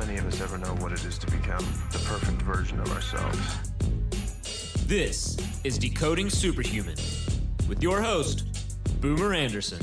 many of us ever know what it is to become the perfect version of ourselves. This is Decoding Superhuman with your host, Boomer Anderson.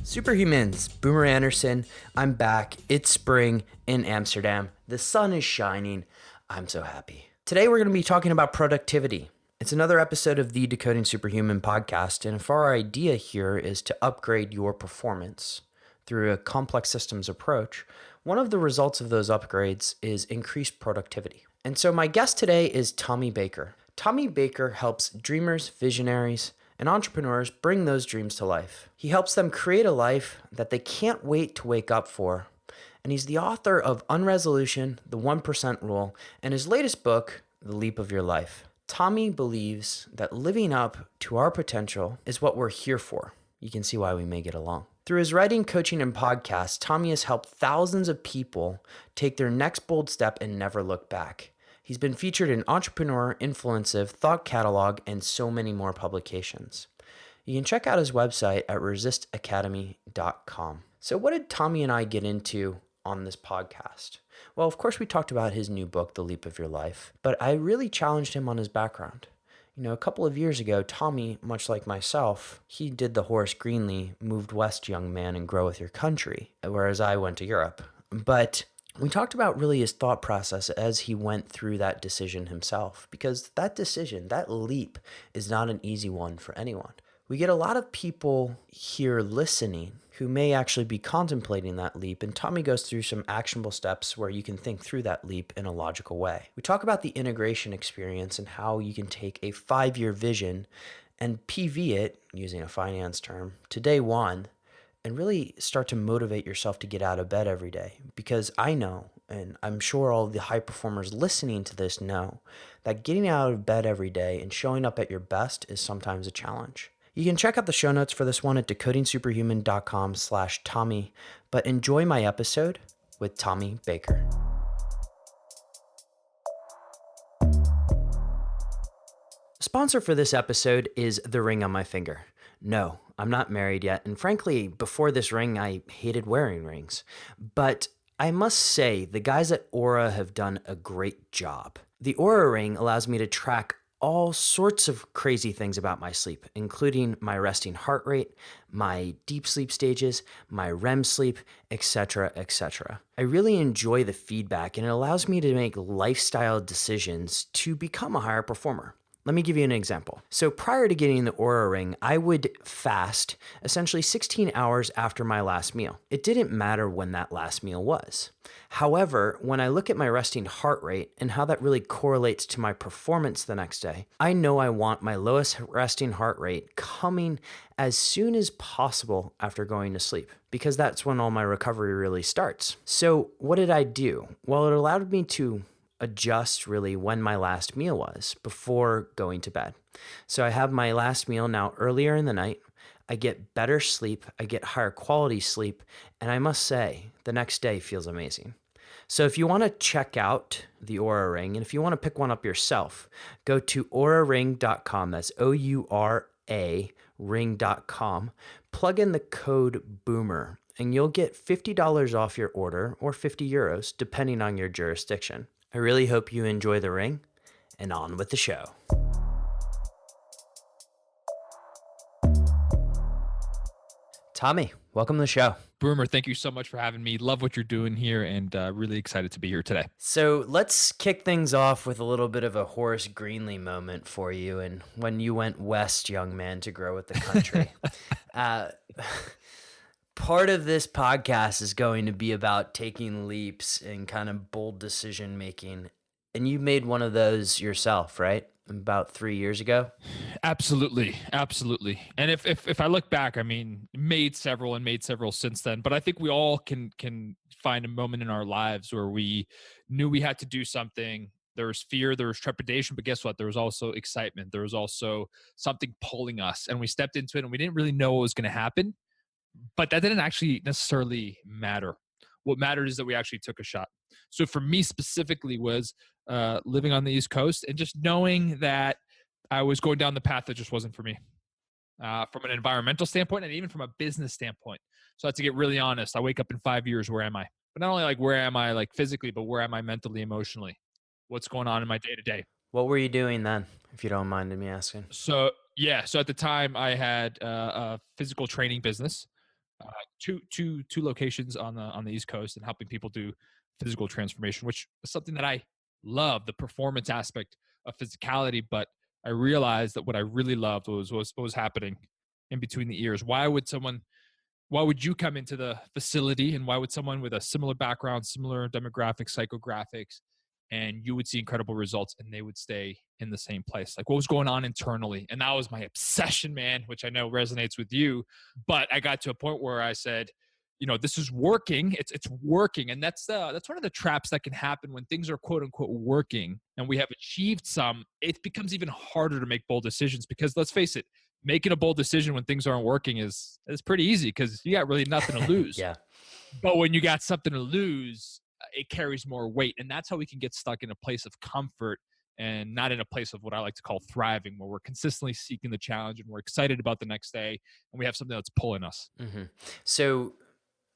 Superhumans, Boomer Anderson. I'm back. It's spring in Amsterdam. The sun is shining. I'm so happy. Today we're going to be talking about productivity. It's another episode of the Decoding Superhuman podcast, and if our idea here is to upgrade your performance through a complex systems approach, one of the results of those upgrades is increased productivity. And so my guest today is Tommy Baker. Tommy Baker helps dreamers, visionaries, and entrepreneurs bring those dreams to life. He helps them create a life that they can't wait to wake up for. And he's the author of Unresolution, The 1% Rule, and his latest book, The Leap of Your Life. Tommy believes that living up to our potential is what we're here for. You can see why we may get along. Through his writing, coaching, and podcasts, Tommy has helped thousands of people take their next bold step and never look back. He's been featured in Entrepreneur, Influencive, Thought Catalog, and so many more publications. You can check out his website at resistacademy.com. So what did Tommy and I get into on this podcast? Well, of course, we talked about his new book, The Leap of Your Life, but I really challenged him on his background. You know, a couple of years ago, Tommy, much like myself, he did the Horace Greeley Moved West Young Man and Grow With Your Country, whereas I went to Europe. But we talked about really his thought process as he went through that decision himself, because that decision, that leap, is not an easy one for anyone. We get a lot of people here listening who may actually be contemplating that leap, and Tommy goes through some actionable steps where you can think through that leap in a logical way. We talk about the integration experience and how you can take a 5-year vision and PV it, using a finance term, to day one, and really start to motivate yourself to get out of bed every day. Because I know, and I'm sure all the high performers listening to this know, that getting out of bed every day and showing up at your best is sometimes a challenge. You can check out the show notes for this one at decodingsuperhuman.com/Tommy, but enjoy my episode with Tommy Baker. Sponsor for this episode is the ring on my finger. No, I'm not married yet, and frankly, before this ring, I hated wearing rings. But I must say, the guys at Aura have done a great job. The Aura ring allows me to track all sorts of crazy things about my sleep, including my resting heart rate, my deep sleep stages, my REM sleep, etc., etc. I really enjoy the feedback, and it allows me to make lifestyle decisions to become a higher performer. Let me give you an example. So prior to getting the Aura ring, I would fast essentially 16 hours after my last meal. It didn't matter when that last meal was. However, when I look at my resting heart rate and how that really correlates to my performance the next day, I know I want my lowest resting heart rate coming as soon as possible after going to sleep, because that's when all my recovery really starts. So what did I do? Well, it allowed me to adjust really when my last meal was before going to bed. So I have my last meal now earlier in the night. I get better sleep, I get higher quality sleep, and I must say, the next day feels amazing. So if you want to check out the Aura Ring, and if you want to pick one up yourself, go to auraring.com. That's OURA ring.com. Plug in the code BOOMER, and you'll get $50 off your order, or 50 euros, depending on your jurisdiction. I really hope you enjoy the ring, and on with the show. Tommy, welcome to the show. Boomer, thank you so much for having me. Love what you're doing here, and really excited to be here today. So let's kick things off with a little bit of a Horace Greeley moment for you, and when you went west, young man, to grow with the country. Part of this podcast is going to be about taking leaps and kind of bold decision making. And you made one of those yourself, right? About 3 years ago? Absolutely. And if I look back, I mean, made several since then. But I think we all can find a moment in our lives where we knew we had to do something. There was fear, there was trepidation, but guess what? There was also excitement. There was also something pulling us, and we stepped into it, and we didn't really know what was going to happen. But that didn't actually necessarily matter. What mattered is that we actually took a shot. So for me specifically was living on the East Coast and just knowing that I was going down the path that just wasn't for me. from an environmental standpoint and even from a business standpoint. So I have to get really honest. I wake up in 5 years, where am I? But not only like where am I like physically, but where am I mentally, emotionally? What's going on in my day to day? What were you doing then, if you don't mind me asking? So yeah, so at the time I had a physical training business, two locations on the East Coast, and helping people do physical transformation, which is something that I love, the performance aspect of physicality. But I realized that what I really loved was what was happening in between the ears. Why would you come into the facility, and why would someone with a similar background, similar demographics, psychographics, and you would see incredible results and they would stay in the same place? Like, what was going on internally? And that was my obsession, man, which I know resonates with you. But I got to a point where I said, this is working. It's working. And that's one of the traps that can happen when things are quote unquote working and we have achieved some. It becomes even harder to make bold decisions, because let's face it, making a bold decision when things aren't working is pretty easy, because you got really nothing to lose. Yeah. But when you got something to lose, it carries more weight. And that's how we can get stuck in a place of comfort and not in a place of what I like to call thriving, where we're consistently seeking the challenge and we're excited about the next day and we have something that's pulling us. So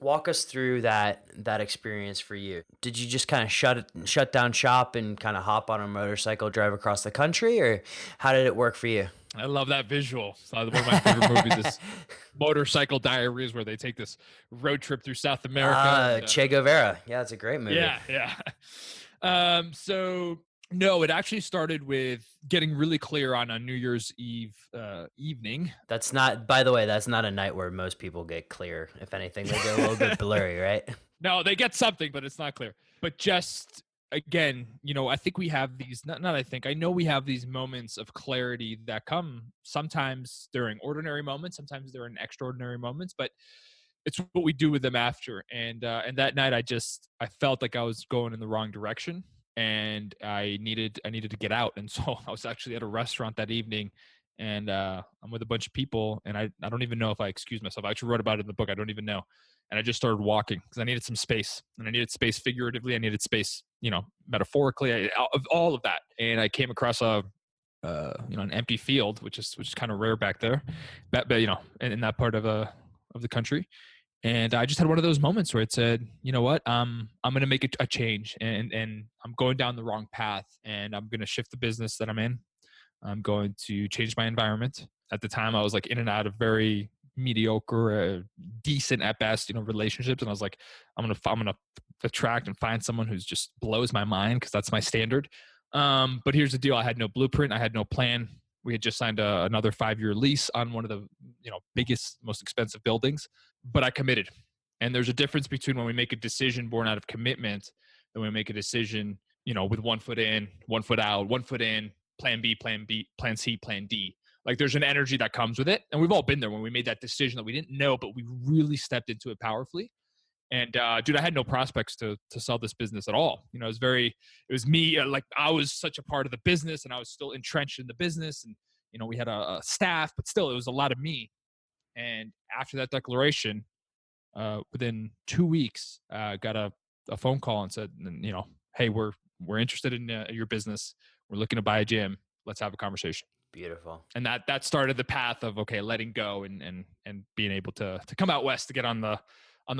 walk us through that experience for you. Did you just kind of shut down shop and kind of hop on a motorcycle, drive across the country, or how did it work for you? I love that visual. So one of my favorite movies is Motorcycle Diaries, where they take this road trip through South America. Che Guevara. Yeah, it's a great movie. Yeah. So no, it actually started with getting really clear on a New Year's Eve evening. That's not, by the way, that's not a night where most people get clear. If anything, they go a little bit blurry, right? No, they get something, but it's not clear. But just again, I think we have these, I know we have these moments of clarity that come sometimes during ordinary moments, sometimes they're in extraordinary moments, but it's what we do with them after. And that night I felt like I was going in the wrong direction, and I needed to get out. And so I was actually at a restaurant that evening, and I'm with a bunch of people, and I don't even know if I excused myself. I actually wrote about it in the book. I don't even know. And I just started walking because I needed some space, and I needed space figuratively. I needed space, metaphorically, of all of that. And I came across an empty field, which is kind of rare back there, but in that part of the country. And I just had one of those moments where it said, you know what, I'm going to make a change, and I'm going down the wrong path, and I'm going to shift the business that I'm in. I'm going to change my environment. At the time, I was like in and out of very mediocre, decent at best, relationships. And I was like, I'm gonna attract and find someone who's just blows my mind, because that's my standard. But here's the deal: I had no blueprint, I had no plan. We had just signed another 5-year lease on one of the biggest, most expensive buildings, but I committed. And there's a difference between when we make a decision born out of commitment and when we make a decision, with 1 foot in, 1 foot out, 1 foot in, plan B, plan C, plan D. Like, there's an energy that comes with it. And we've all been there when we made that decision that we didn't know, but we really stepped into it powerfully. And dude, I had no prospects to sell this business at all. It was me. Like, I was such a part of the business, and I was still entrenched in the business. And, we had a staff, but still it was a lot of me. And after that declaration, within 2 weeks, got a phone call and said, hey, we're interested in your business. We're looking to buy a gym. Let's have a conversation. Beautiful. And that started the path of, okay, letting go and being able to come out west to get on the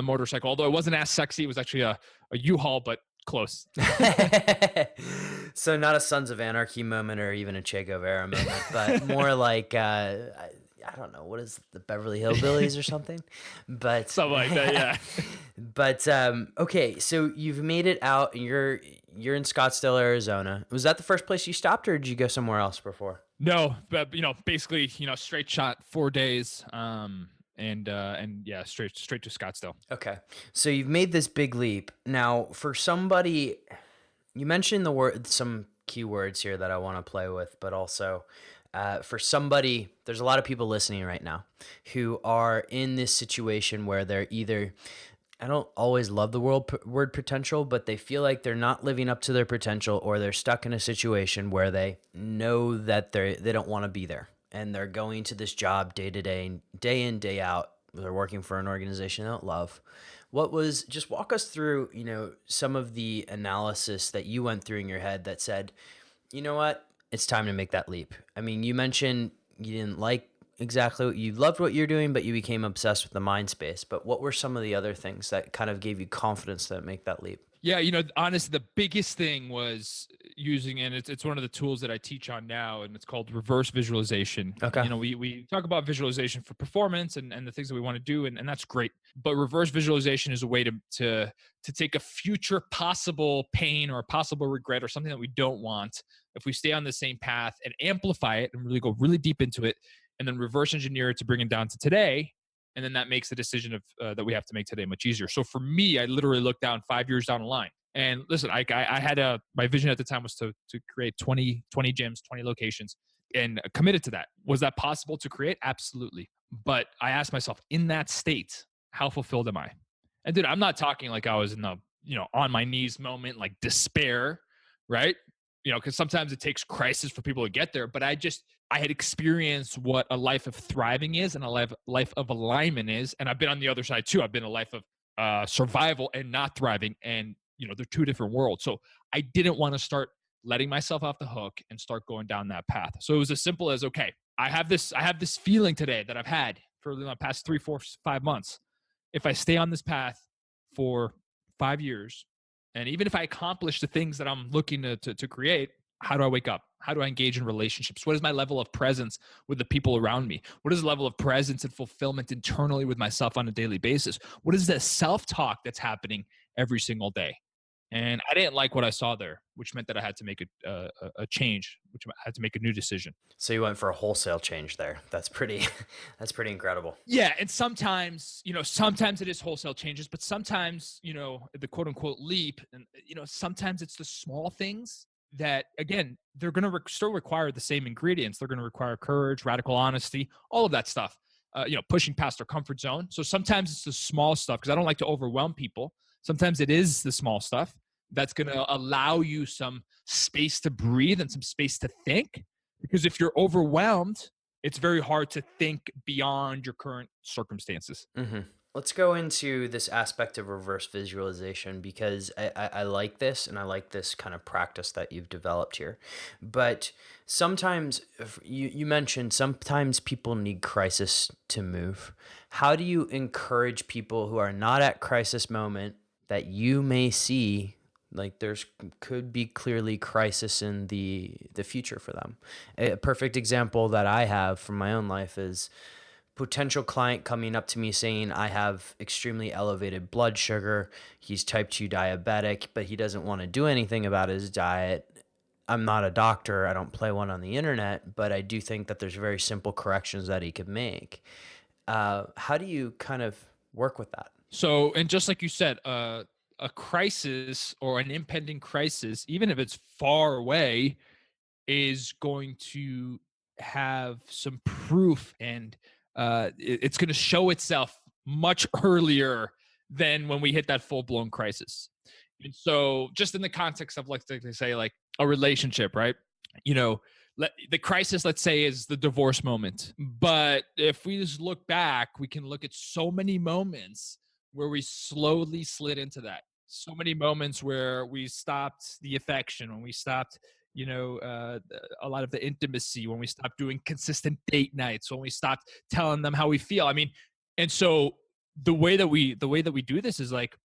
motorcycle. Although it wasn't as sexy. It was actually a U-Haul, but close. So not a Sons of Anarchy moment or even a Che Guevara moment, but more like, I don't know, what is the Beverly Hillbillies or something? But something like that, yeah. But okay, so you've made it out, and you're in Scottsdale, Arizona. Was that the first place you stopped, or did you go somewhere else before? No, but basically, straight shot 4 days, and yeah, straight to Scottsdale. Okay, so you've made this big leap. Now, for somebody, you mentioned some keywords here that I want to play with, but also for somebody, there's a lot of people listening right now who are in this situation where they're either, I don't always love the word potential, but they feel like they're not living up to their potential, or they're stuck in a situation where they know that they don't want to be there, and they're going to this job day to day, day in, day out. They're working for an organization they don't love. Just walk us through, some of the analysis that you went through in your head that said, you know what, it's time to make that leap. I mean, you mentioned you didn't like exactly what you loved what you're doing, but you became obsessed with the mind space. But what were some of the other things that kind of gave you confidence to make that leap? Yeah, honestly, the biggest thing was using, and it's one of the tools that I teach on now, and it's called reverse visualization. Okay. We talk about visualization for performance and the things that we want to do, and that's great. But reverse visualization is a way to take a future possible pain or a possible regret or something that we don't want, if we stay on the same path, and amplify it and really go really deep into it, and then reverse engineer it to bring it down to today. And then that makes the decision of that we have to make today much easier. So for me, I literally looked down 5 years down the line. And listen, I had my vision at the time was to create 20 gyms, 20 locations, and committed to that. Was that possible to create? Absolutely. But I asked myself, in that state, how fulfilled am I? And dude, I'm not talking like I was in the on my knees moment, like despair, right? Because sometimes it takes crisis for people to get there. But I had experienced what a life of thriving is and a life of alignment is. And I've been on the other side too. I've been a life of survival and not thriving. And, they're two different worlds. So I didn't want to start letting myself off the hook and start going down that path. So it was as simple as, okay, I have this feeling today that I've had for the past 3, 4, 5 months. If I stay on this path for 5 years, and even if I accomplish the things that I'm looking to create, how do I wake up? How do I engage in relationships? What is my level of presence with the people around me? What is the level of presence and fulfillment internally with myself on a daily basis? What is the self-talk that's happening every single day? And I didn't like what I saw there, which meant that I had to make a change, which I had to make a new decision. So you went for a wholesale change there. That's pretty, that's pretty incredible. Yeah, and sometimes, sometimes it is wholesale changes, but sometimes, the quote unquote leap, and sometimes it's the small things that, again, they're going to still require the same ingredients. They're going to require courage, radical honesty, all of that stuff. Pushing past our comfort zone. So sometimes it's the small stuff, because I don't like to overwhelm people. Sometimes it is the small stuff that's going to allow you some space to breathe and some space to think. Because if you're overwhelmed, it's very hard to think beyond your current circumstances. Mm-hmm. Let's go into this aspect of reverse visualization, because I like this, and I like this kind of practice that you've developed here. But sometimes, you mentioned sometimes people need crisis to move. How do you encourage people who are not at crisis moment that you may see, like there's could be clearly crisis in the future for them? A perfect example that I have from my own life is potential client coming up to me saying, I have extremely elevated blood sugar. He's type 2 diabetic, but he doesn't want to do anything about his diet. I'm not a doctor. I don't play one on the internet, but I do think that there's very simple corrections that he could make. How do you kind of work with that? So, and just like you said, a crisis or an impending crisis, even if it's far away, is going to have some proof, and it's going to show itself much earlier than when we hit that full-blown crisis. And so just in the context of, like they say, like a relationship, right? The crisis, let's say, is the divorce moment. But if we just look back, we can look at so many moments where we slowly slid into that. So many moments where we stopped the affection, when we stopped, a lot of the intimacy, when we stopped doing consistent date nights, when we stopped telling them how we feel. I mean, and so the way that we do this is like,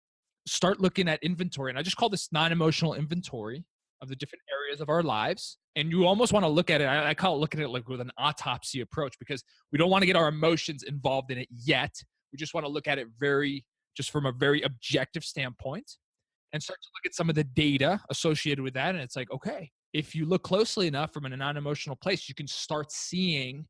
start looking at inventory. And I just call this non-emotional inventory of the different areas of our lives. And you almost want to look at it, I call it looking at it like with an autopsy approach, because we don't want to get our emotions involved in it yet. We just want to look at it just from a very objective standpoint, and start to look at some of the data associated with that. And it's like, okay, if you look closely enough from a non-emotional place, you can start seeing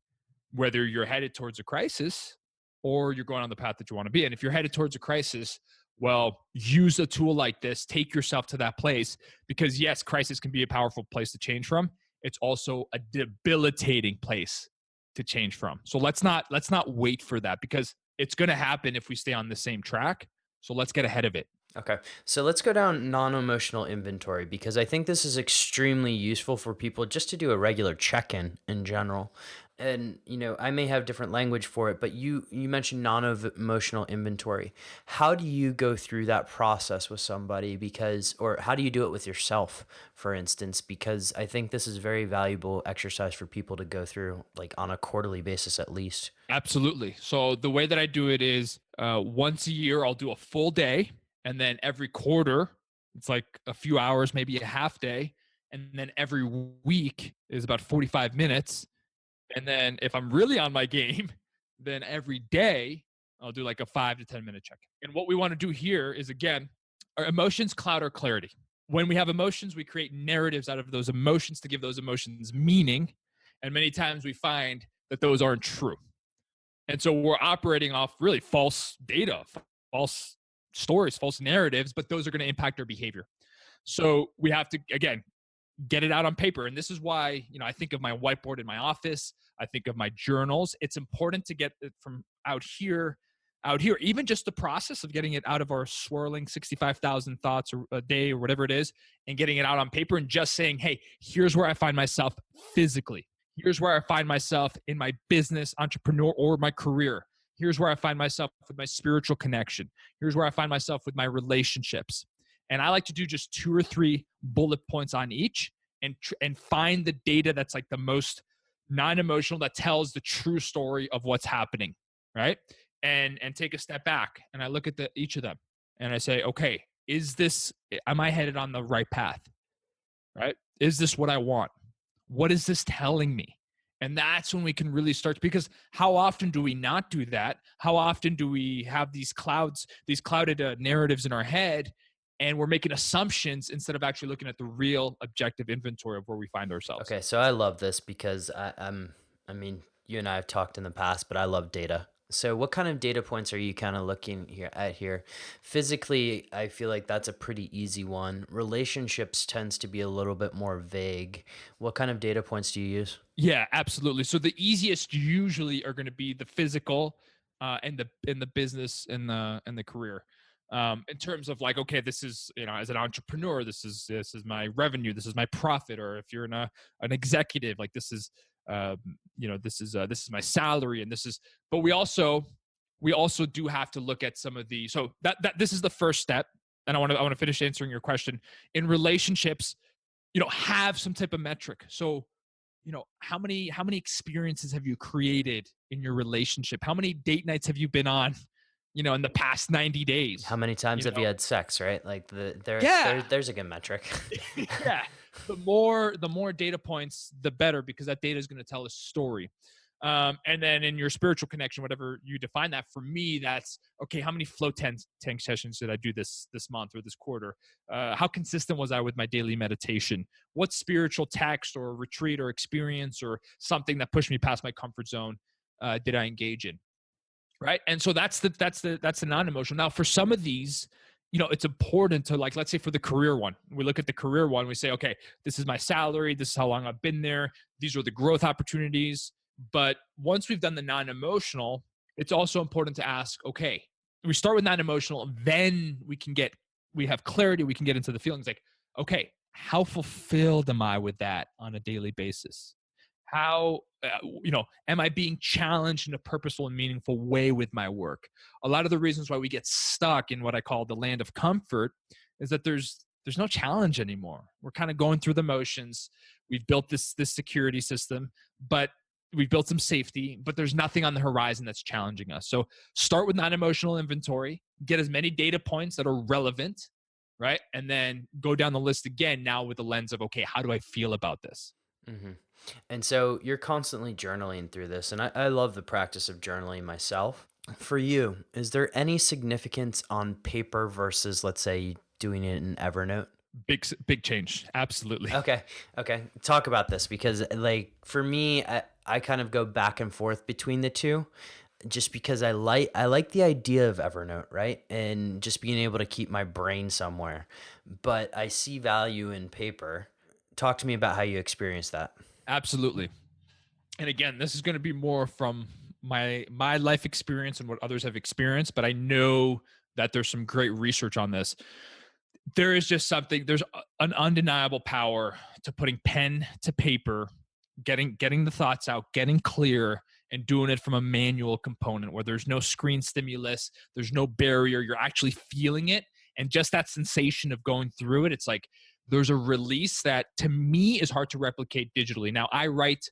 whether you're headed towards a crisis or you're going on the path that you want to be. And if you're headed towards a crisis, well, use a tool like this, take yourself to that place, because yes, crisis can be a powerful place to change from. It's also a debilitating place to change from. So let's not wait for that, because it's going to happen if we stay on the same track. So let's get ahead of it. Okay. So let's go down non-emotional inventory because I think this is extremely useful for people just to do a regular check-in in general. And I may have different language for it, but you mentioned non-emotional inventory. How do you go through that process with somebody or how do you do it with yourself, for instance? Because I think this is very valuable exercise for people to go through like on a quarterly basis at least. Absolutely. So the way that I do it is once a year I'll do a full day, and then every quarter it's like a few hours, maybe a half day, and then every week is about 45 minutes. And then if I'm really on my game, then every day I'll do like a 5 to 10 minute check. And what we want to do here is, again, our emotions cloud our clarity. When we have emotions, we create narratives out of those emotions to give those emotions meaning. And many times we find that those aren't true. And so we're operating off really false data, false stories, false narratives, but those are going to impact our behavior. So we have to, again, get it out on paper. And this is why, I think of my whiteboard in my office. I think of my journals. It's important to get it from out here, even just the process of getting it out of our swirling 65,000 thoughts a day or whatever it is, and getting it out on paper and just saying, hey, here's where I find myself physically. Here's where I find myself in my business, entrepreneur, or my career. Here's where I find myself with my spiritual connection. Here's where I find myself with my relationships. And I like to do just 2 or 3 bullet points on each, and find the data that's like the most non-emotional, that tells the true story of what's happening, right? And take a step back, and I look at each of them, and I say, okay, am I headed on the right path? Right? Is this what I want? What is this telling me? And that's when we can really start, because how often do we not do that? How often do we have these clouded narratives in our head, and we're making assumptions instead of actually looking at the real objective inventory of where we find ourselves? Okay, so I love this because I mean, you and I have talked in the past, but I love data. So what kind of data points are you kind of looking here? Physically, I feel like that's a pretty easy one. Relationships tends to be a little bit more vague. What kind of data points do you use? Yeah, absolutely. So the easiest usually are going to be the physical, and the business and the career. In terms of like, okay, this is, as an entrepreneur, this is my revenue, this is my profit, or if you're an executive, like this is, this is my salary, and this is. But we also do have to look at some of the. So that this is the first step, and I want to finish answering your question. In relationships, have some type of metric. So how many experiences have you created in your relationship? How many date nights have you been on, in the past 90 How days? many times You have you know? had sex, right? Like Yeah. there's a good metric. Yeah. The more data points, the better, because that data is going to tell a story. And then in your spiritual connection, whatever you define that, for me, that's okay. How many flow tank sessions did I do this month or this quarter? How consistent was I with my daily meditation? What spiritual text or retreat or experience or something that pushed me past my comfort zone did I engage in? Right. And so that's the non-emotional. Now, for some of these, it's important to, like, let's say for the career one, we look at the career one, we say, okay, this is my salary, this is how long I've been there, these are the growth opportunities. But once we've done the non-emotional, it's also important to ask, okay, we start with non-emotional, then we have clarity, we can get into the feelings, like, okay, how fulfilled am I with that on a daily basis? How am I being challenged in a purposeful and meaningful way with my work? A lot of the reasons why we get stuck in what I call the land of comfort is that there's no challenge anymore. We're kind of going through the motions. We've built this security system, but we've built some safety, but there's nothing on the horizon that's challenging us. So start with non-emotional inventory, get as many data points that are relevant, right? And then go down the list again, now with the lens of, okay, how do I feel about this? hmm And so you're constantly journaling through this, and I love the practice of journaling myself. For you, is there any significance on paper versus, let's say, doing it in Evernote? Big change. Absolutely. Okay, okay. Talk about this because, like, for me, I kind of go back and forth between the two, just because I like the idea of Evernote, right, and just being able to keep my brain somewhere, but I see value in paper. Talk to me about how you experience that. Absolutely. And again, this is going to be more from my life experience and what others have experienced, but I know that there's some great research on this. There is just something, there's an undeniable power to putting pen to paper, getting the thoughts out, getting clear, and doing it from a manual component where there's no screen stimulus, there's no barrier, you're actually feeling it. And just that sensation of going through it, it's like there's a release that to me is hard to replicate digitally. Now I write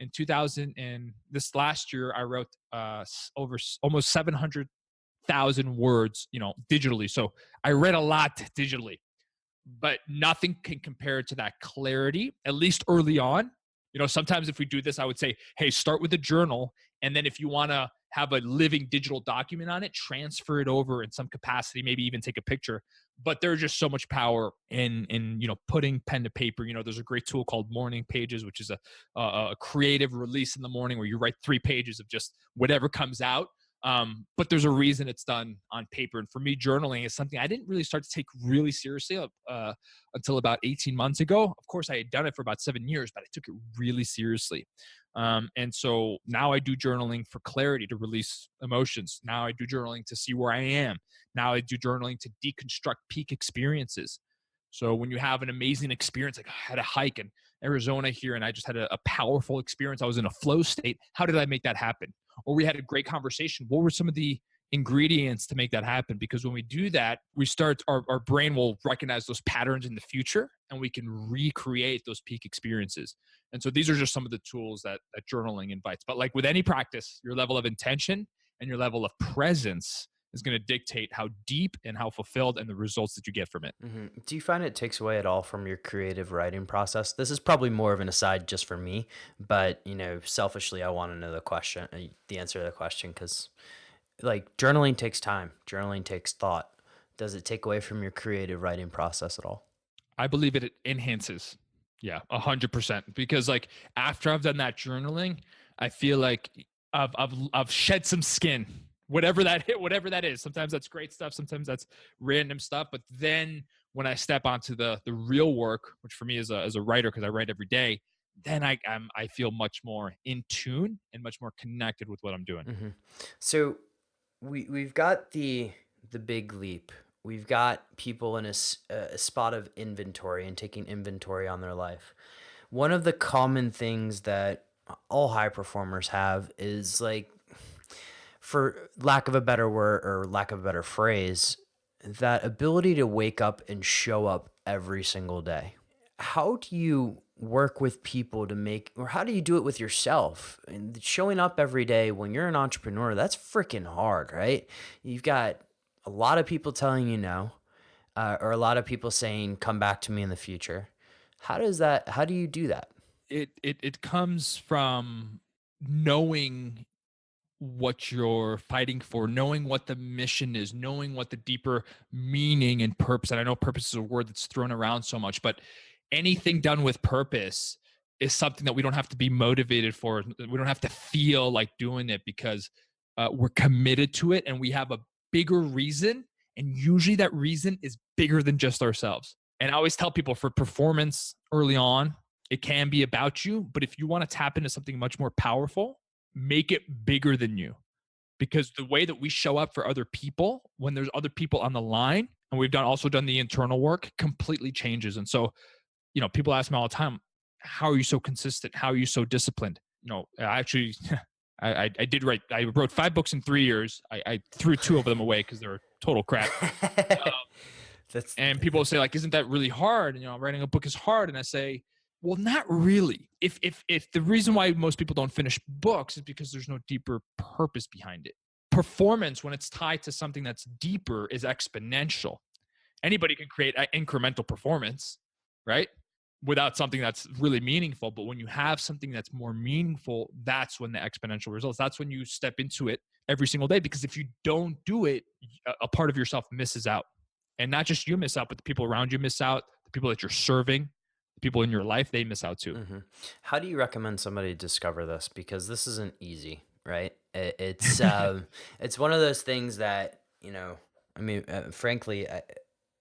in 2000, and this last year I wrote over almost 700,000 words, digitally. So I read a lot digitally, but nothing can compare to that clarity, at least early on. Sometimes if we do this, I would say, hey, start with a journal. And then if you want to have a living digital document on it, transfer it over in some capacity, maybe even take a picture. But there's just so much power in putting pen to paper. There's a great tool called Morning Pages, which is a creative release in the morning where you write 3 pages of just whatever comes out. But there's a reason it's done on paper. And for me, journaling is something I didn't really start to take really seriously until about 18 months ago. Of course, I had done it for about 7 years, but I took it really seriously. And so now I do journaling for clarity, to release emotions. Now I do journaling to see where I am. Now I do journaling to deconstruct peak experiences. So when you have an amazing experience, like I had a hike in Arizona here and I just had a powerful experience. I was in a flow state. How did I make that happen? Or we had a great conversation. What were some of the ingredients to make that happen? Because when we do that, we start, our brain will recognize those patterns in the future and we can recreate those peak experiences. And so these are just some of the tools that journaling invites. But like with any practice, your level of intention and your level of presence is going to dictate how deep and how fulfilled and the results that you get from it. Do you find it takes away at all from your creative writing process? This is probably more of an aside just for me, but selfishly, I want to know the answer to the question, because like journaling takes time, journaling takes thought. Does it take away from your creative writing process at all? I believe it enhances. Yeah, 100%. Because like after I've done that journaling, I feel like I've shed some skin, whatever that is. Sometimes that's great stuff. Sometimes that's random stuff. But then when I step onto the real work, which for me as a writer, because I write every day, then I feel much more in tune and much more connected with what I'm doing. So we've got the big leap. We've got people in a spot of inventory and taking inventory on their life. One of the common things that all high performers have is, like, for lack of a better word or lack of a better phrase, that ability to wake up and show up every single day. How do you work with people to make, or how do you do it with yourself? And showing up every day when you're an entrepreneur, that's freaking hard, right? You've got a lot of people telling you no, or a lot of people saying, come back to me in the future. How do you do that? It comes from knowing what you're fighting for, knowing what the mission is, knowing what the deeper meaning and purpose. And I know purpose is a word that's thrown around so much, but anything done with purpose is something that we don't have to be motivated for. We don't have to feel like doing it, because we're committed to it and we have a bigger reason. And usually that reason is bigger than just ourselves. And I always tell people, for performance early on, it can be about you, but if you want to tap into something much more powerful, make it bigger than you. Because the way that we show up for other people when there's other people on the line, and we've also done the internal work, completely changes. And so, people ask me all the time, how are you so consistent? How are you so disciplined? Actually, I wrote 5 books in 3 years. I threw 2 of them away because they were total crap. And people will say, like, isn't that really hard? Writing a book is hard. And I say, well, not really. If the reason why most people don't finish books is because there's no deeper purpose behind it. Performance, when it's tied to something that's deeper, is exponential. Anybody can create incremental performance, right? Without something that's really meaningful. But when you have something that's more meaningful, that's when the exponential results. That's when you step into it every single day. Because if you don't do it, a part of yourself misses out. And not just you miss out, but the people around you miss out, the people that you're serving, people in your life, they miss out too. How do you recommend somebody discover this? Because this isn't easy, right? It's it's one of those things that frankly,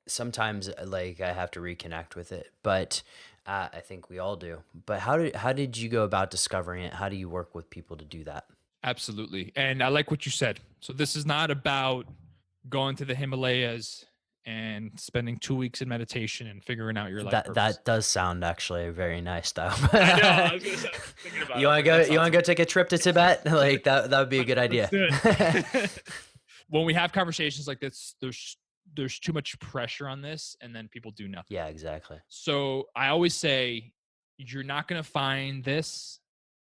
sometimes like I have to reconnect with it, but I think we all do. But how did you go about discovering it? How do you work with people to do that? Absolutely. And I like what you said. So this is not about going to the Himalayas and spending 2 weeks in meditation and figuring out your life That purpose. does sound actually very nice, though. I know. I was gonna say, I was thinking about it. You I was want to like, go? that You sounds want to go take a trip to Tibet? Like that would be a good Let's idea. do it. When we have conversations like this, there's too much pressure on this, and then people do nothing. Yeah, exactly. So I always say, you're not going to find this.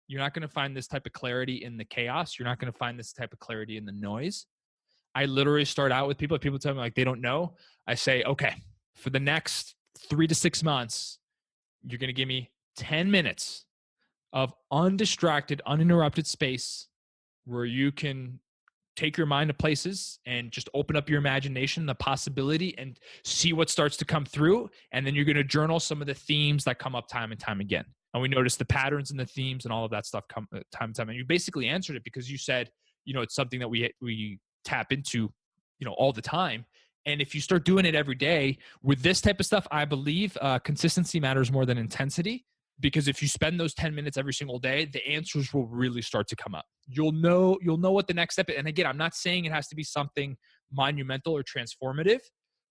You're not going to find this type of clarity in the chaos. You're not going to find this type of clarity in the noise. I literally start out with people. If people tell me like they don't know, I say, okay, for the next 3 to 6 months, you're going to give me 10 minutes of undistracted, uninterrupted space where you can take your mind to places and just open up your imagination, the possibility, and see what starts to come through. And then you're going to journal some of the themes that come up time and time again. And we notice the patterns and the themes and all of that stuff come time and time. And you basically answered it because you said, it's something that we tap into, all the time. And if you start doing it every day with this type of stuff, I believe consistency matters more than intensity. Because if you spend those 10 minutes every single day, the answers will really start to come up. You'll know what the next step is. And again, I'm not saying it has to be something monumental or transformative,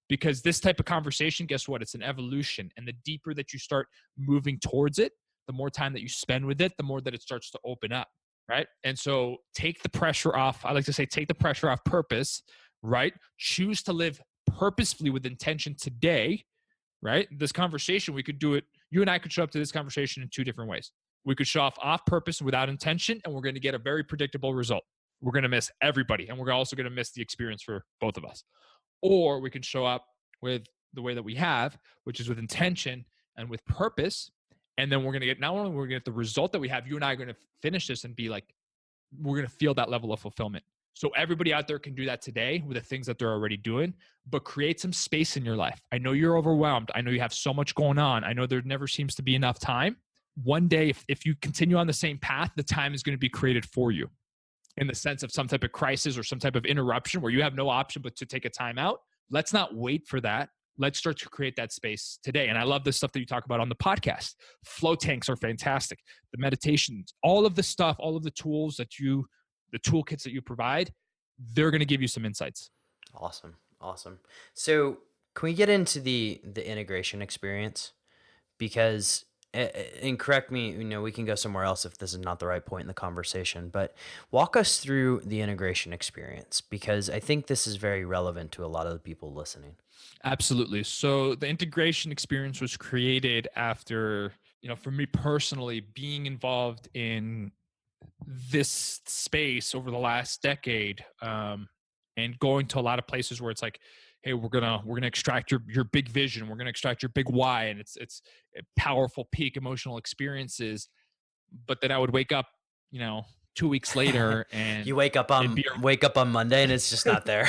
because this type of conversation, guess what? It's an evolution. And the deeper that you start moving towards it, the more time that you spend with it, the more that it starts to open up, right? And so take the pressure off. I like to say, take the pressure off purpose, right? Choose to live purposefully with intention today, right? This conversation, we could do it. You and I could show up to this conversation in 2 different ways. We could show off purpose without intention, and we're going to get a very predictable result. We're going to miss everybody, and we're also going to miss the experience for both of us. Or we can show up with the way that we have, which is with intention and with purpose. And then we're going to get, not only we're going to get the result that we have, you and I are going to finish this and be like, we're going to feel that level of fulfillment. So everybody out there can do that today with the things that they're already doing, but create some space in your life. I know you're overwhelmed. I know you have so much going on. I know there never seems to be enough time. One day, if you continue on the same path, the time is going to be created for you in the sense of some type of crisis or some type of interruption where you have no option but to take a time out. Let's not wait for that. Let's start to create that space today. And I love the stuff that you talk about on the podcast. Flow tanks are fantastic. The meditations, all of the stuff, all of the tools the toolkits that you provide, they're going to give you some insights. Awesome. So can we get into the integration experience? Because and correct me, we can go somewhere else if this is not the right point in the conversation, but walk us through the integration experience, because I think this is very relevant to a lot of the people listening. Absolutely. So the integration experience was created after, for me personally, being involved in this space over the last decade, and going to a lot of places where it's like, hey, we're gonna extract your big vision, we're gonna extract your big why, and it's powerful peak emotional experiences. But then I would wake up, 2 weeks later, and You wake up it'd on be Monday and it's just not there.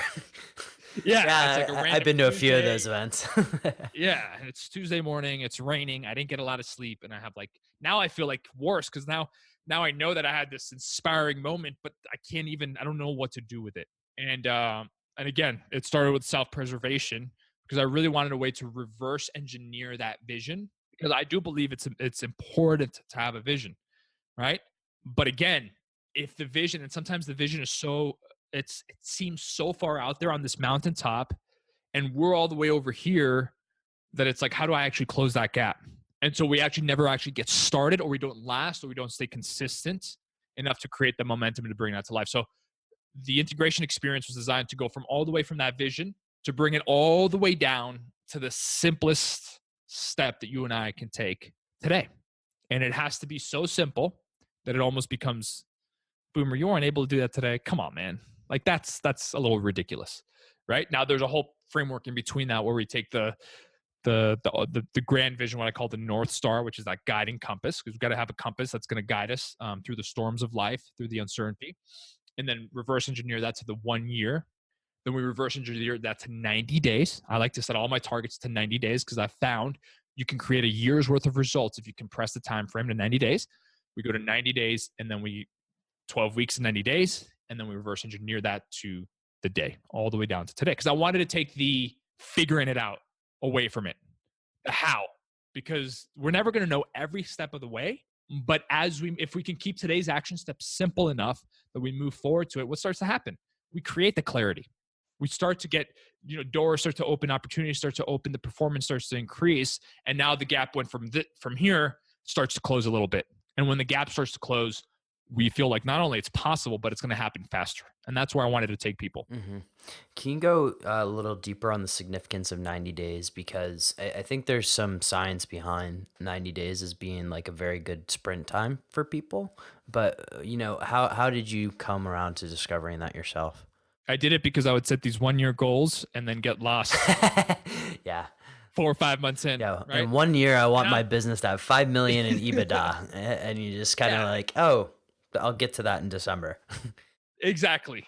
yeah, it's like a I've random been to a few of Tuesday. those events. Yeah, and it's Tuesday morning, it's raining, I didn't get a lot of sleep, and I have like, now I feel like worse because now I know that I had this inspiring moment, but I don't know what to do with it. And again, it started with self-preservation because I really wanted a way to reverse engineer that vision, because I do believe it's important to have a vision, right? But again, if the vision, and sometimes the vision is it seems so far out there on this mountaintop, and we're all the way over here, that it's like, how do I actually close that gap? And so we actually never actually get started, or we don't last, or we don't stay consistent enough to create the momentum to bring that to life. So the integration experience was designed to go from all the way from that vision to bring it all the way down to the simplest step that you and I can take today. And it has to be so simple that it almost becomes, Boomer, you weren't able to do that today. Come on, man. Like that's a little ridiculous, right? Now there's a whole framework in between that where we take the grand vision, what I call the North Star, which is that guiding compass, because we've got to have a compass that's going to guide us through the storms of life, through the uncertainty, and then reverse engineer that to the 1 year. Then we reverse engineer that to 90 days. I like to set all my targets to 90 days because I found you can create a year's worth of results if you compress the time frame to 90 days. We go to 90 days, and then 12 weeks and 90 days, and then we reverse engineer that to the day, all the way down to today. Because I wanted to take the figuring it out away from it, the how, because we're never going to know every step of the way. But if we can keep today's action steps simple enough that we move forward to it, what starts to happen? We create the clarity. we start to get, doors start to open, opportunities start to open, the performance starts to increase. And now the gap went from here starts to close a little bit. And when the gap starts to close, we feel like not only it's possible, but it's going to happen faster. And that's where I wanted to take people. Can you go a little deeper on the significance of 90 days? Because I think there's some science behind 90 days as being like a very good sprint time for people. But, how did you come around to discovering that yourself? I did it because I would set these 1 year goals and then get lost Yeah. 4 or 5 months in. Yeah. Right? In 1 year, I want Now- my business to have 5 million in EBITDA. And you just kind of like, oh, I'll get to that in December. Exactly.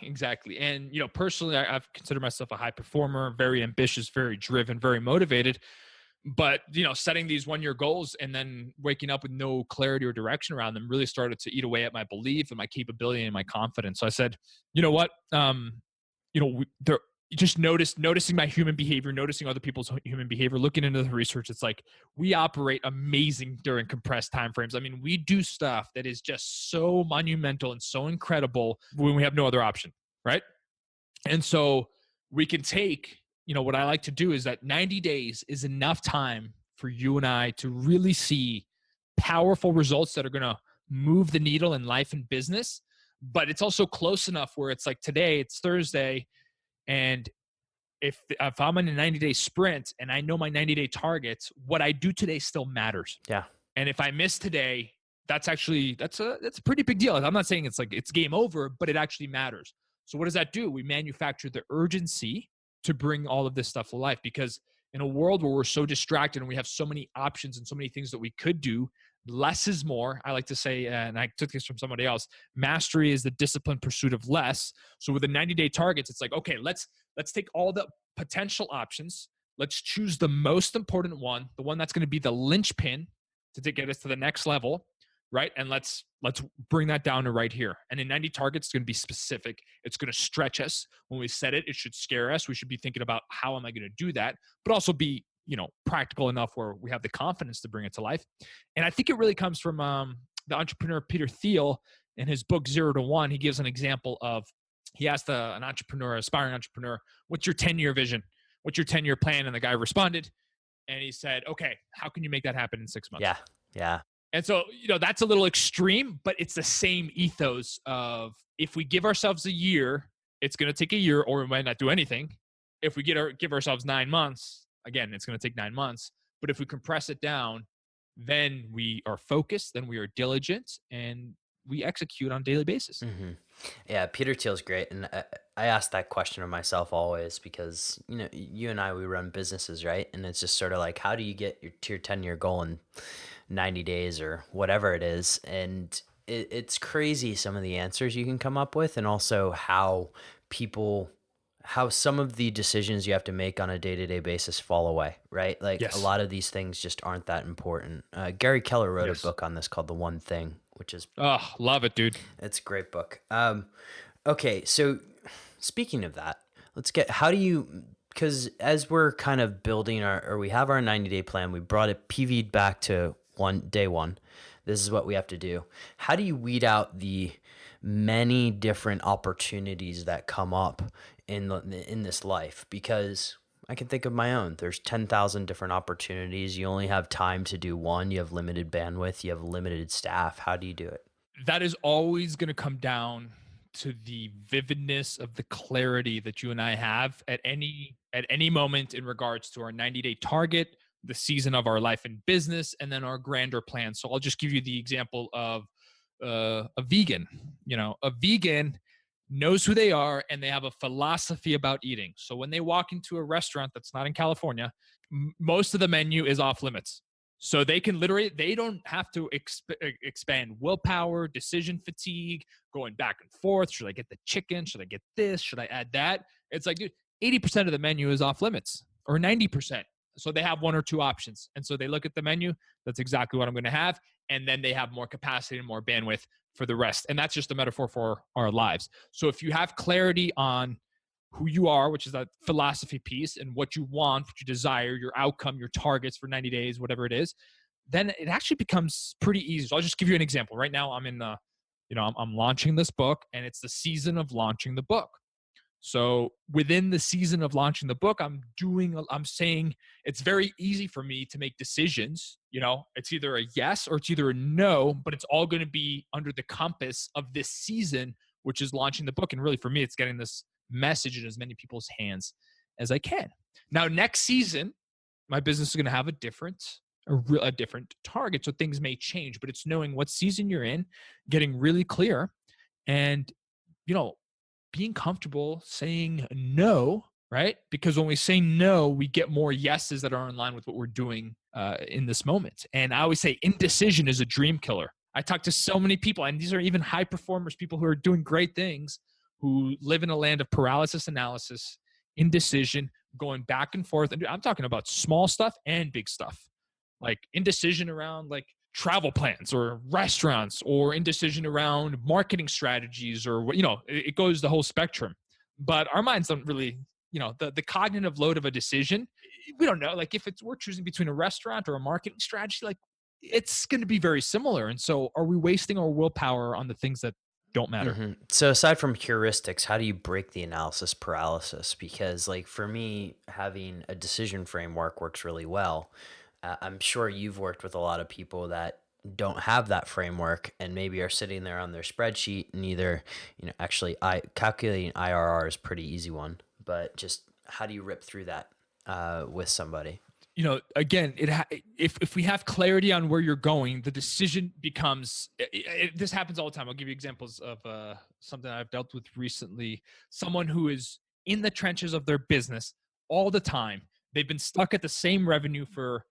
And, personally, I've considered myself a high performer, very ambitious, very driven, very motivated. But, setting these 1 year goals and then waking up with no clarity or direction around them really started to eat away at my belief and my capability and my confidence. So I said, you know what? There, just noticing my human behavior, noticing other people's human behavior, looking into the research. It's like we operate amazing during compressed timeframes. I mean, we do stuff that is just so monumental and so incredible when we have no other option, right? And so we can take, what I like to do is that 90 days is enough time for you and I to really see powerful results that are going to move the needle in life and business. But it's also close enough where it's like today, it's Thursday, and if I'm in a 90-day sprint and I know my 90-day targets, what I do today still matters. Yeah. And if I miss today, that's a pretty big deal. I'm not saying it's like it's game over, but it actually matters. So what does that do? We manufacture the urgency to bring all of this stuff to life, because in a world where we're so distracted and we have so many options and so many things that we could do, less is more. I like to say, and I took this from somebody else, mastery is the disciplined pursuit of less. So with the 90-day targets, it's like, okay, let's take all the potential options. Let's choose the most important one, the one that's going to be the linchpin to get us to the next level, right? And let's bring that down to right here. And in 90 targets, it's going to be specific. It's going to stretch us. When we set it, it should scare us. We should be thinking about how am I going to do that, but also be, practical enough where we have the confidence to bring it to life. And I think it really comes from the entrepreneur Peter Thiel in his book 0 to 1. He gives an example of, he asked an entrepreneur, aspiring entrepreneur, what's your 10-year vision? What's your 10-year plan? And the guy responded, and he said, okay, how can you make that happen in 6 months? Yeah. And so, that's a little extreme, but it's the same ethos of if we give ourselves a year, it's going to take a year, or we might not do anything. If we give ourselves 9 months, again, it's going to take 9 months. But if we compress it down, then we are focused, then we are diligent, and we execute on a daily basis. Mm-hmm. Yeah, Peter Thiel's great. And I ask that question of myself always because, you and I, we run businesses, right? And it's just sort of like, how do you get to your 10-year goal in 90 days or whatever it is? And it's crazy some of the answers you can come up with, and also how some of the decisions you have to make on a day-to-day basis fall away, right? Like Yes. A lot of these things just aren't that important. Gary Keller wrote Yes. a book on this called The One Thing, which is Oh, love it, dude. it's a great book. Okay, so speaking of that, because as we're kind of building we have our 90-day plan, we brought it PV'd back to day one. This is what we have to do. How do you weed out the many different opportunities that come up in this life? Because I can think of my own. There's 10,000 different opportunities. You only have time to do one. You have limited bandwidth. You have limited staff. How do you do it? That is always going to come down to the vividness of the clarity that you and I have at any moment in regards to our 90-day target, the season of our life and business, and then our grander plan. So I'll just give you the example of a vegan. A vegan knows who they are and they have a philosophy about eating. So when they walk into a restaurant that's not in California, most of the menu is off limits. So they don't have to expand willpower, decision fatigue, going back and forth. Should I get the chicken? Should I get this? Should I add that? It's like, dude, 80% of the menu is off limits, or 90%. So they have one or two options. And so they look at the menu. That's exactly what I'm going to have. And then they have more capacity and more bandwidth for the rest. And that's just a metaphor for our lives. So if you have clarity on who you are, which is that philosophy piece, and what you want, what you desire, your outcome, your targets for 90 days, whatever it is, then it actually becomes pretty easy. So I'll just give you an example. Right now I'm I'm launching this book, and it's the season of launching the book. So within the season of launching the book, I'm saying it's very easy for me to make decisions. It's either a yes or it's either a no, but it's all going to be under the compass of this season, which is launching the book. And really for me, it's getting this message in as many people's hands as I can. Now, next season, my business is going to have a different target. So things may change, but it's knowing what season you're in, getting really clear, and, being comfortable saying no, right? Because when we say no, we get more yeses that are in line with what we're doing in this moment. And I always say indecision is a dream killer. I talk to so many people, and these are even high performers, people who are doing great things, who live in a land of paralysis analysis, indecision, going back and forth. And I'm talking about small stuff and big stuff, like indecision around like travel plans or restaurants, or indecision around marketing strategies, or it goes the whole spectrum. But our minds don't really, the cognitive load of a decision, we don't know. Like if we're choosing between a restaurant or a marketing strategy, like it's going to be very similar. And so are we wasting our willpower on the things that don't matter? Mm-hmm. So aside from heuristics, how do you break the analysis paralysis? Because like for me, having a decision framework works really well. I'm sure you've worked with a lot of people that don't have that framework and maybe are sitting there on their spreadsheet and either, actually calculating IRR is a pretty easy one, but just how do you rip through that with somebody? Again, if we have clarity on where you're going, the decision becomes. This happens all the time. I'll give you examples of something I've dealt with recently. Someone who is in the trenches of their business all the time. They've been stuck at the same revenue for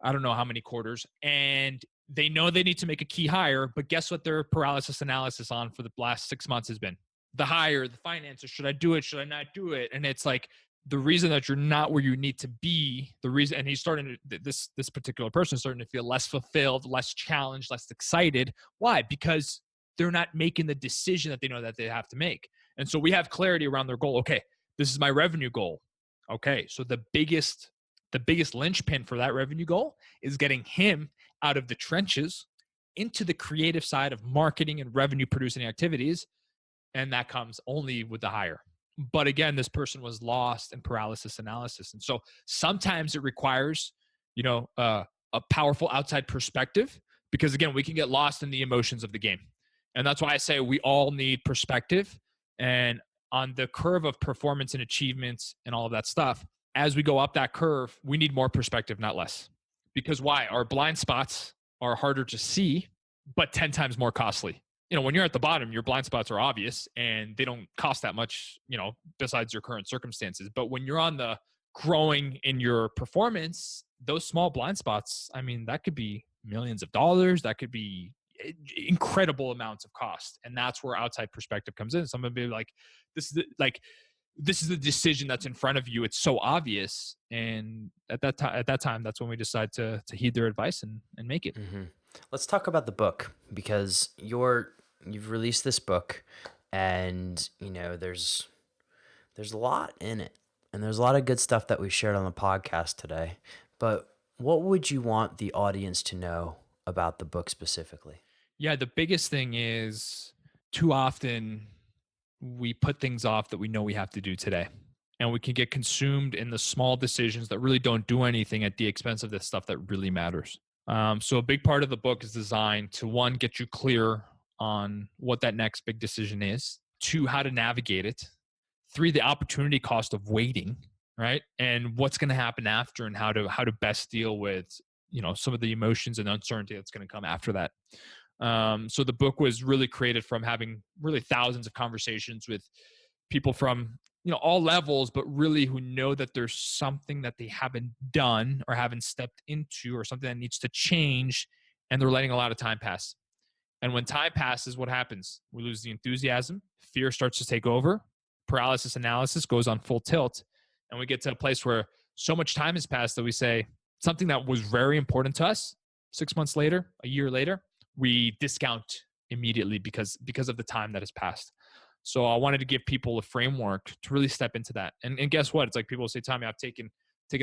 I don't know how many quarters, and they know they need to make a key hire. But guess what? Their paralysis analysis on for the last 6 months has been the hire, the finances. Should I do it? Should I not do it? And it's like, the reason that you're not where you need to be, the reason, and he's starting to, this particular person is starting to feel less fulfilled, less challenged, less excited. Why? Because they're not making the decision that they know that they have to make. And so we have clarity around their goal. Okay, this is my revenue goal. Okay, so the biggest linchpin for that revenue goal is getting him out of the trenches into the creative side of marketing and revenue producing activities. And that comes only with the hire. But again, this person was lost in paralysis analysis. And so sometimes it requires, a powerful outside perspective, because again, we can get lost in the emotions of the game. And that's why I say we all need perspective. And on the curve of performance and achievements and all of that stuff, as we go up that curve, we need more perspective, not less. Because why? Our blind spots are harder to see, but 10 times more costly. When you're at the bottom, your blind spots are obvious and they don't cost that much, besides your current circumstances. But when you're on the growing in your performance, those small blind spots, that could be millions of dollars. That could be incredible amounts of cost. And that's where outside perspective comes in. Someone be like, this is the decision that's in front of you. It's so obvious. And at that time, that's when we decide to heed their advice and make it. Mm-hmm. Let's talk about the book, because you've released this book, and there's a lot in it, and there's a lot of good stuff that we shared on the podcast today. But what would you want the audience to know about the book specifically? Yeah, the biggest thing is too often we put things off that we know we have to do today. And we can get consumed in the small decisions that really don't do anything at the expense of the stuff that really matters. So a big part of the book is designed to, one, get you clear on what that next big decision is, two, how to navigate it, three, the opportunity cost of waiting, right? And what's going to happen after, and how to best deal with, some of the emotions and uncertainty that's going to come after that. So the book was really created from having really thousands of conversations with people from, all levels, but really who know that there's something that they haven't done or haven't stepped into, or something that needs to change, and they're letting a lot of time pass. And when time passes, what happens? We lose the enthusiasm. Fear starts to take over. Paralysis analysis goes on full tilt. And we get to a place where so much time has passed that we say something that was very important to us 6 months later, a year later, we discount immediately because of the time that has passed. So I wanted to give people a framework to really step into that. And guess what? It's like people say, Tommy, I've taken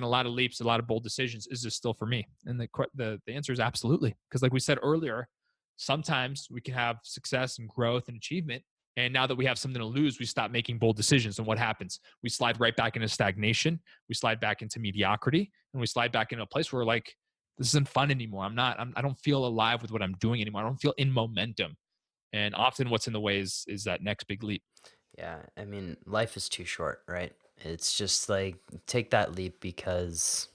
a lot of leaps, a lot of bold decisions. Is this still for me? And the answer is absolutely. Because like we said earlier, sometimes we can have success and growth and achievement, And now that we have something to lose, we stop making bold decisions. And what happens? We slide right back into stagnation. We slide back into mediocrity, and we slide back into a place where we're like, this isn't fun anymore. I don't feel alive with what I'm doing anymore. I don't feel in momentum. And often what's in the way is that next big leap. Yeah, I mean, life is too short, right? It's just like take that leap because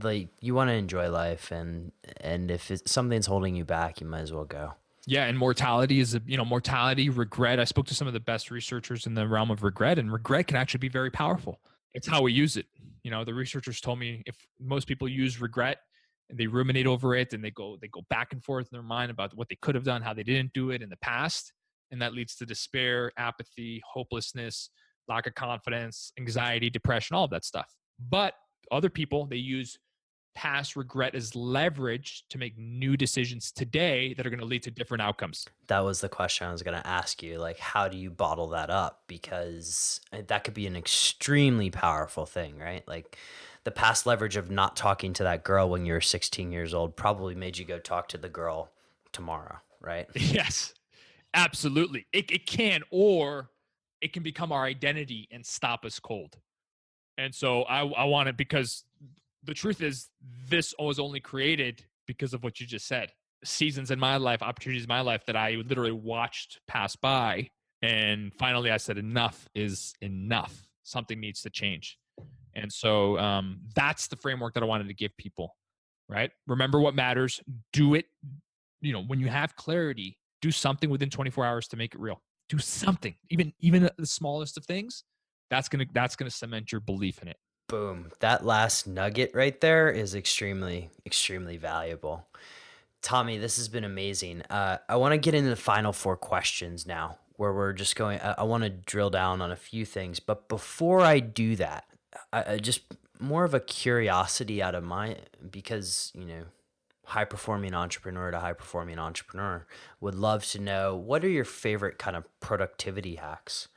like you want to enjoy life, and if something's holding you back, you might as well go. Yeah, and mortality is mortality, regret. I spoke to some of the best researchers in the realm of regret, and regret can actually be very powerful. It's how we use it. The researchers told me if most people use regret and they ruminate over it and they go back and forth in their mind about what they could have done, how they didn't do it in the past, and that leads to despair, apathy, hopelessness, lack of confidence, anxiety, depression, all of that stuff. But other people, they use past regret as leverage to make new decisions today that are going to lead to different outcomes. That was the question I was going to ask you. Like, how do you bottle that up? Because that could be an extremely powerful thing, right? Like, the past leverage of not talking to that girl when you were 16 years old probably made you go talk to the girl tomorrow, right? Yes, absolutely. It can, or it can become our identity and stop us cold. And so I want it because the truth is this was only created because of what you just said. Seasons in my life, opportunities in my life that I literally watched pass by. And finally I said, enough is enough. Something needs to change. And so that's the framework that I wanted to give people, right? Remember what matters. Do it. When you have clarity, do something within 24 hours to make it real. Do something, even the smallest of things. That's gonna cement your belief in it. Boom. That last nugget right there is extremely, extremely valuable. Tommy, this has been amazing. I want to get into the final four questions now, where we're just going. I want to drill down on a few things, but before I do that, I just more of a curiosity out of my because high performing entrepreneur to high performing entrepreneur would love to know what are your favorite kind of productivity hacks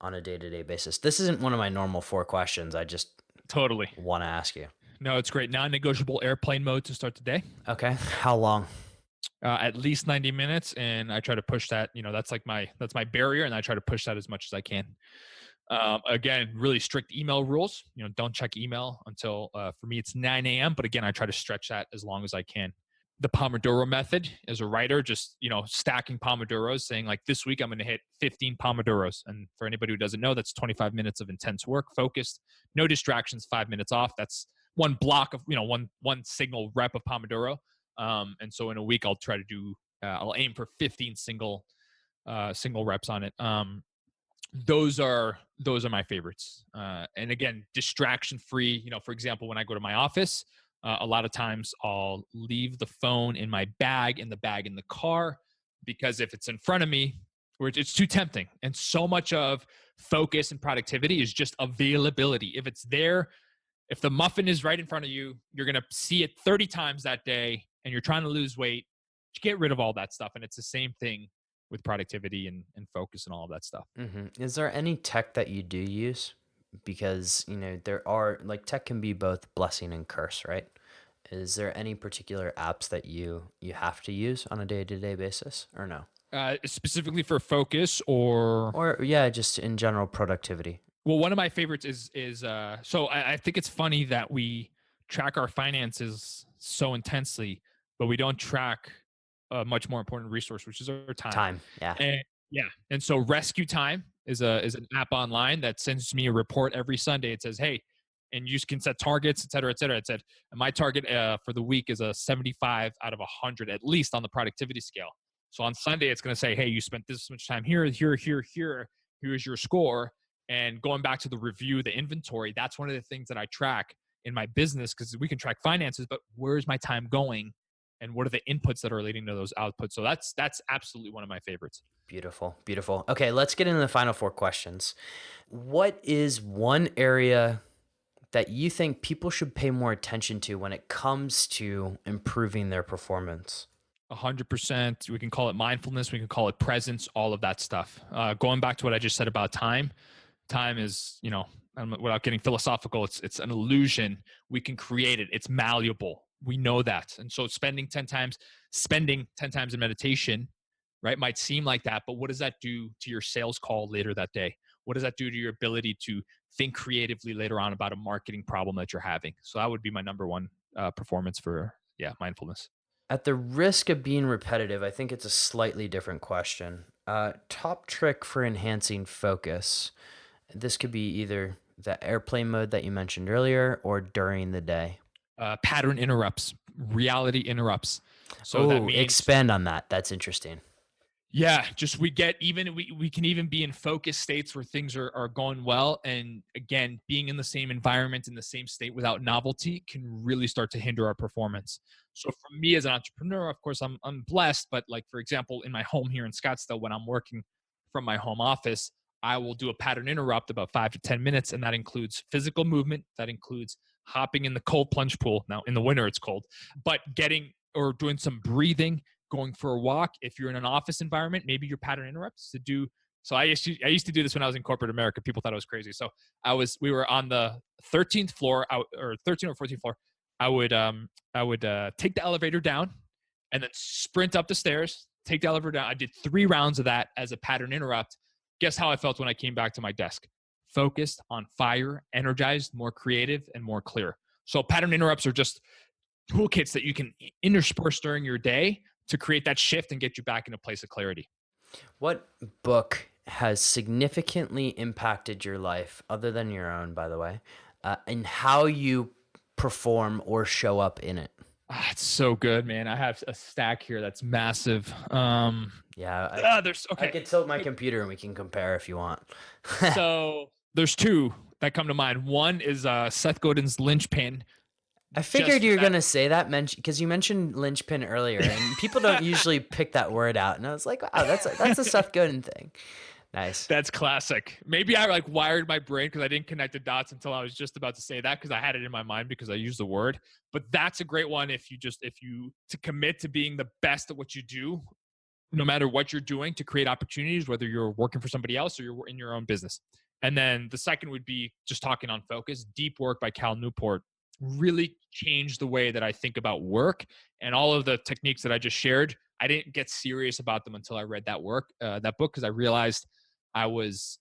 on a day to day basis. This isn't one of my normal four questions. I just Totally. want to ask you. No, it's great. Non-negotiable airplane mode to start the day. Okay, how long? At least 90 minutes, and I try to push that. That's my barrier, and I try to push that as much as I can. Again, really strict email rules. Don't check email until for me it's 9 a.m. But again, I try to stretch that as long as I can. The Pomodoro method as a writer, just stacking Pomodoros, saying like this week I'm going to hit 15 Pomodoros. And for anybody who doesn't know, that's 25 minutes of intense work, focused, no distractions, 5 minutes off. That's one block of one single rep of Pomodoro. And so in a week I'll try to do I'll aim for 15 single reps on it. Those are my favorites. And again, distraction free. For example, when I go to my office, a lot of times I'll leave the phone in my bag, in the car, because if it's in front of me, it's too tempting. And so much of focus and productivity is just availability. If it's there, if the muffin is right in front of you, you're going to see it 30 times that day, and you're trying to lose weight. Get rid of all that stuff. And it's the same thing with productivity and focus and all of that stuff. Mm-hmm. Is there any tech that you do use? Because, there are, like, tech can be both blessing and curse, right? Is there any particular apps that you have to use on a day-to-day basis or no? Specifically for focus or yeah, just in general productivity. Well, one of my favorites is so I think it's funny that we track our finances so intensely, but we don't track a much more important resource, which is our time. Time, yeah. And so Rescue Time is an app online that sends me a report every Sunday. It says, hey, and you can set targets, et cetera, et cetera. It said, my target for the week is a 75 out of 100, at least on the productivity scale. So on Sunday, it's going to say, hey, you spent this much time here. Here's your score. And going back to the review, the inventory, that's one of the things that I track in my business, because we can track finances, but where's my time going? And what are the inputs that are leading to those outputs? So that's absolutely one of my favorites. Beautiful, beautiful. Okay, let's get into the final four questions. What is one area that you think people should pay more attention to when it comes to improving their performance? 100%. We can call it mindfulness. We can call it presence, all of that stuff. Going back to what I just said about time is, without getting philosophical, it's an illusion. We can create it. It's malleable. We know that. And so spending 10 times in meditation right? Might seem like that, but what does that do to your sales call later that day? What does that do to your ability to think creatively later on about a marketing problem that you're having? So that would be my number one performance for, mindfulness. At the risk of being repetitive, I think it's a slightly different question. Top trick for enhancing focus. This could be either the airplane mode that you mentioned earlier or during the day. Pattern interrupts, reality interrupts. So that Oh, means expand on that. That's interesting. yeah, just we can even be in focus states where things are going well. And again, being in the same environment, in the same state without novelty can really start to hinder our performance. So for me as an entrepreneur, of course, I'm blessed, but like, for example, in my home here in Scottsdale, when I'm working from my home office, I will do a pattern interrupt about 5 to 10 minutes. And that includes physical movement. That includes hopping in the cold plunge pool. Now in the winter, it's cold, but getting or doing some breathing, going for a walk. If you're in an office environment, maybe your pattern interrupts to do. So I used to do this when I was in corporate America. People thought I was crazy. So we were on the 13th floor, or 13th or 14th floor. I would take the elevator down and then sprint up the stairs, take the elevator down. I did 3 rounds of that as a pattern interrupt. Guess how I felt when I came back to my desk? Focused, on fire, energized, more creative, and more clear. So pattern interrupts are just toolkits that you can intersperse during your day to create that shift and get you back in a place of clarity. What book has significantly impacted your life, other than your own, by the way, and how you perform or show up in it? It's so good, man. I have a stack here that's massive. Yeah, There's I could tilt my computer and we can compare if you want. So there's 2 that come to mind. One is Seth Godin's Linchpin. I figured you were going to say that because you mentioned linchpin earlier, and people don't usually pick that word out. And I was like, wow, that's a Seth Godin thing. Nice. That's classic. Maybe I like wired my brain because I didn't connect the dots until I was just about to say that, because I had it in my mind because I used the word. But that's a great one if you to commit to being the best at what you do, no matter what you're doing, to create opportunities, whether you're working for somebody else or you're in your own business. And then the second would be just talking on focus. Deep Work by Cal Newport really changed the way that I think about work, and all of the techniques that I just shared. I didn't get serious about them until I read that book, because I realized I was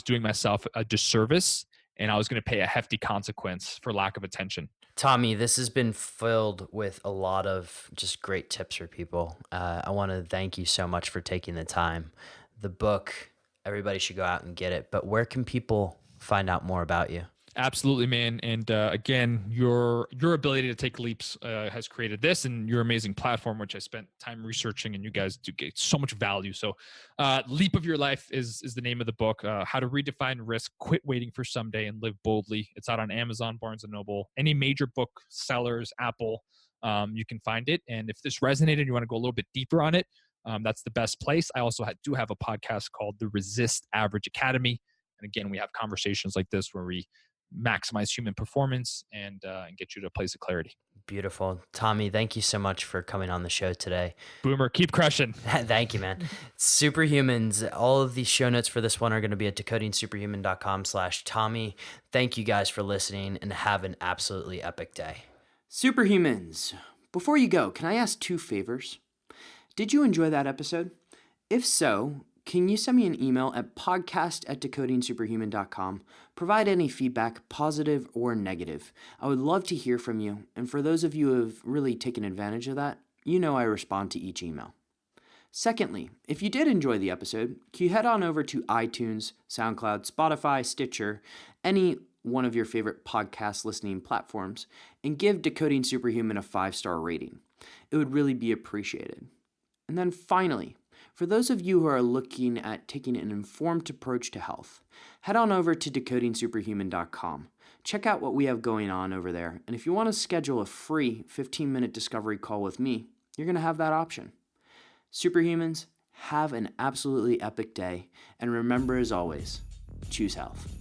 doing myself a disservice, and I was going to pay a hefty consequence for lack of attention. Tommy, this has been filled with a lot of just great tips for people. I want to thank you so much for taking the time. The book, everybody should go out and get it. But where can people find out more about you? Absolutely, man. And again, your ability to take leaps has created this, and your amazing platform, which I spent time researching, and you guys do get so much value. So Leap of Your Life is the name of the book. How to Redefine Risk, Quit Waiting for Someday, and Live Boldly. It's out on Amazon, Barnes & Noble, any major book sellers, Apple. You can find it. And if this resonated and you want to go a little bit deeper on it, that's the best place. I also do have a podcast called The Resist Average Academy. And again, we have conversations like this where we maximize human performance and get you to a place of clarity. Beautiful. Tommy, thank you so much for coming on the show today. Boomer, keep crushing. Thank you, man. Superhumans, all of these show notes for this one are going to be at decodingsuperhuman.com/Tommy. Thank you guys for listening, and have an absolutely epic day. Superhumans, before you go, can I ask 2 favors? Did you enjoy that episode? If so, can you send me an email at podcast@decodingsuperhuman.com? Provide any feedback, positive or negative. I would love to hear from you. And for those of you who have really taken advantage of that, you know I respond to each email. Secondly, if you did enjoy the episode, can you head on over to iTunes, SoundCloud, Spotify, Stitcher, any one of your favorite podcast listening platforms, and give Decoding Superhuman a 5-star rating. It would really be appreciated. And then finally, for those of you who are looking at taking an informed approach to health, head on over to decodingsuperhuman.com. Check out what we have going on over there. And if you want to schedule a free 15-minute discovery call with me, you're going to have that option. Superhumans, have an absolutely epic day. And remember, as always, choose health.